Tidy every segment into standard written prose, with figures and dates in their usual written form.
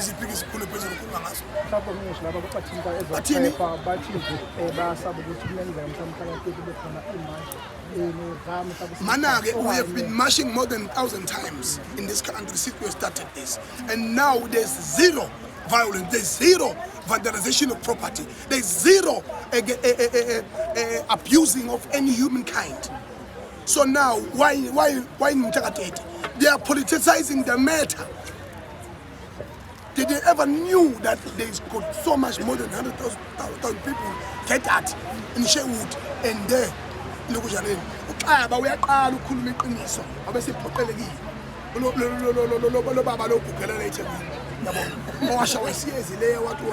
iziphi isikhulu phezulu ukukhuluma ngazo mhlawumbe ngisho laba bathinta ezokuphepha bathi basaba ukuthi kungenzeka mhlawumbe kube khona imashi Manage, we have been marching more than 1,000 times in this country since we started this, and now there's zero violence, there's zero vandalization of property, there's zero abusing of any humankind. So now, why Mtakatete? They are politicizing the matter. Did they ever knew that there's got so much more than 100,000 people get at in Sherwood and there? Lokujaneni uxaba uyaqala ukukhuluma iqiniso abesiphoqelekile lo baba lo gugelela eThekwini yabo owasha wesiyezi le wathi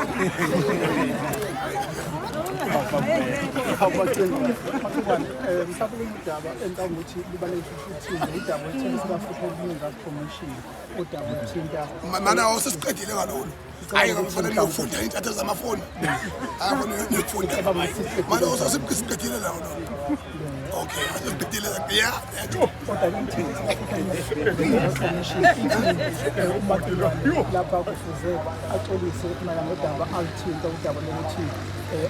mhlawumbe indaba entanga ukuthi libaleke futhi indaba ethini sibafuna ukuninga commission udaba ethinta mana awusesiqedile ngalolu hayi ngakufanele uyofunda intatha zamafoni ayabona uyofunda mana awusesiqedile la okay asesiqedile yeah lapha kufuze axolise mayelana nodaba aluthinta udaba lokuthi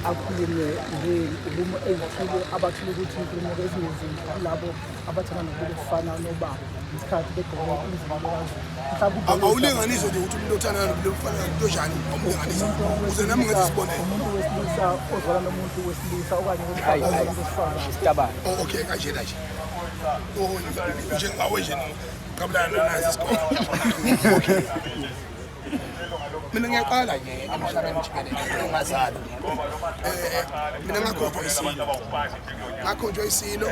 akhulume ngeenkulumo ezithile abathile ukuthi inkulumo ezinezinto labo abathanda nokufana nobaba isikhathi begqoka izimalokazi mhlawumbe awulinganiso nje ukuthi umuntu othanda lokufana ntonjani awulinganiso uze nami ngenza isibonelo umuntu wesilisa ozwala nomuntu wesilisa okanye wesifazane okay kanje nje njengawe nje qabulana nazi isikole okay mina ngiyaqala nje emhlabeni jikelele ngazali mina ngakhonjwa isilo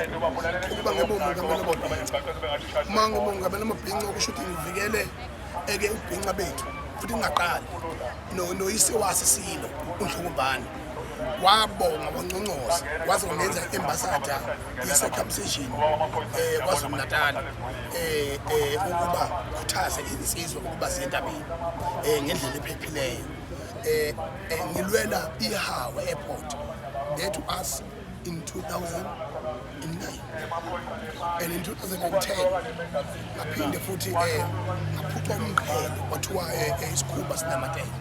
ukuba ngebongameli wamabhinca uma ngibongameli wamabhinca okusho ukuthi ngivikele ubhinca bethu futhi ngingaqali noyise wasisilo uNdlungubani wabonga wancongcoza waze wangenza iambassador ye-circumcision KwaZulu-Natal ukuba khuthaze insizwa ukuba zintabeni ngendlela ephephileyo ngilwela iHawe Airport there to us in 2009 and in 2010 ngaphinde futhi ngaphucwa umqhele kwathiwa isikhuba sinamatele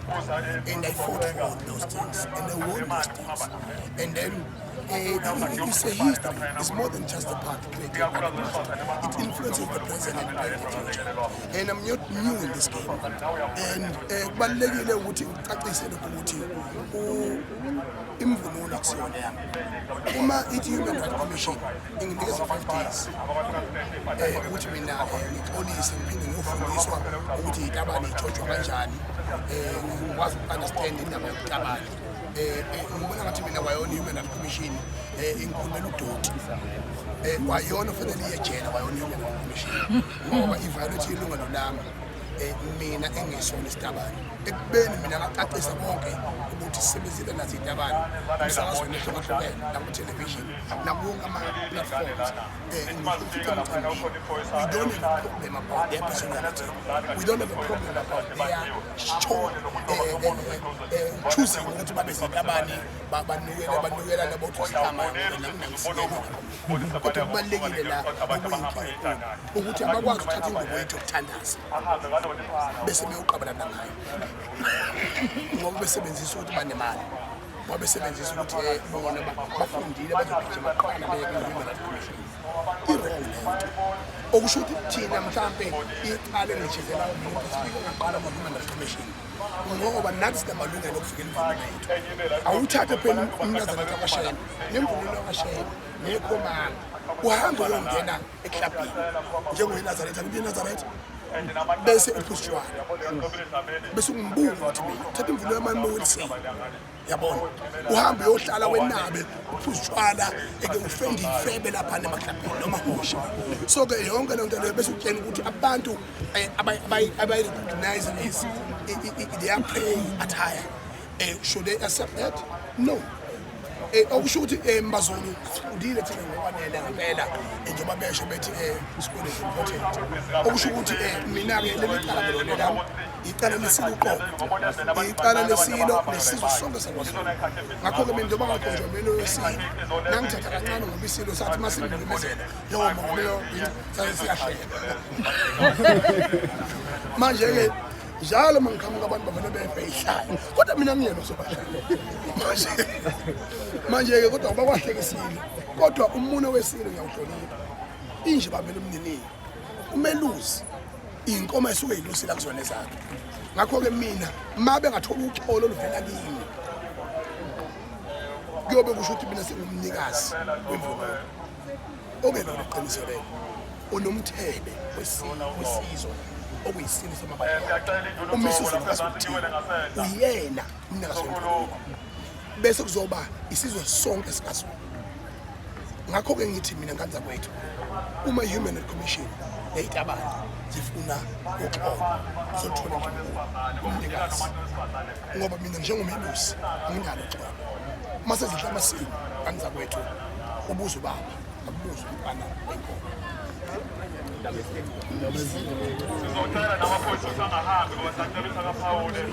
and I fought for those things and I won those things and then it's a history. It's more than just a part created by the past. It influences the present and the future. And I'm not new in this game. And kubalulekile ukuthi ucacisele ukuthi imvunulo akusiyona yami. Uma ithi Human Rights Commission inginikeza 5 days ukuthi mina ngixolise ngiphinde ngiyofundiswa ukuthi itabane ijojwa kanjani ngikwazi uku-understand indaba yokutabana ngibona ngathi mina wayona Human Rights Commission ingikhulumela udoti wayona fanele iyejela wayona Human Rights Commission ngoba iviolate ilungelo lami mina engisona isitabane ekubeni mina ngacacisa bonke ukuthi sisebenzile nazo itabane umsakazweni ehlukahlukene naku-television nakuwonke ama-platforms we don't have a problem about their personality. We don't have a problem about their choosing ukuthi babe zitabane banukela nabothi sihlama kodwa kubalulekile la okuyinkinga ukuthi abakwazi ukuthatha ingubo yethu yokuthandaza bese beyoqabelana ngayo ngoba besebenzisa ukuthi banemali ngoba besebenzisa ukuthi bona bafundile bazogijima qala beku-Human Rights Commission i-wrong lento okusho ukuthi thina mhlampe iqale ngijezela umuntu sifike ngaqala kwa-Human Rights Commission ngoba nathi sinamalungelo okufikela imvunulo yethu awuthathe phela umnazana kaKashayeni nemvunulo kaKashayeni nekhomanga uhambe uyongena eklabhini njengoyiNazaretha ukuthi iNazaretha bese uphusishwana bese ungibuka ukuthi mina uthatha imvunulo yamami Wilson yabona uhambe uyohlala wenabe uphusishwana ufende ifebe lapha emaklabhini noma hosha so ke yonke le nto leyo bese utshela ukuthi abantu abayi-recognize is their praying attire should they accept that? No. Okusho ukuthi mbazulu sifundile thina ngokwanele ngempela njengoba besho bethi isikole is important okusho ukuthi mina-ke leli cala lona lami icala lesilo uqobo icala lesilo nesizwe sonke sakwaZulu ngakho-ke mina njengoba ngakhonjwa mina wesilo nangithatha kancane ngoba isilo sathi masingimemezela njengoba siyahlela manje-ke njalo mangiqhamuka abantu bavele befe ihlaya kodwa mina ngiyena sobahlala manje-ke kodwa ngoba kwahlekisile kodwa umuno wesilo ngiyawuhlonipha inje babele umninini umeluzi iy'nkomo esuke yilusila kuzona zakhe ngakho-ke mina ma bengathola uxolo oluvela kimi kuyobe kusho ukuthi mina sengumnikazi wemvumo okelona iqiniso lelo unomthebe wesizwe okuyisilo samabantu umisuzo ngasukuthini uyena umnikazi wemvumo bese kuzoba isizwe sonke sikazulu ngakho-ke ngithi mina nganza kwethu uma i-Human Rights Commission yayitabana zifuna uxolo zothola umnikazi ngoba mina njengomelusi anginalo uxolo mase zidla amasiko kanza kwethu ubuzo baba abubuzo umfana wenkomo sizocela namaphoyisa angahambi ngoba sacebisa kaPhawule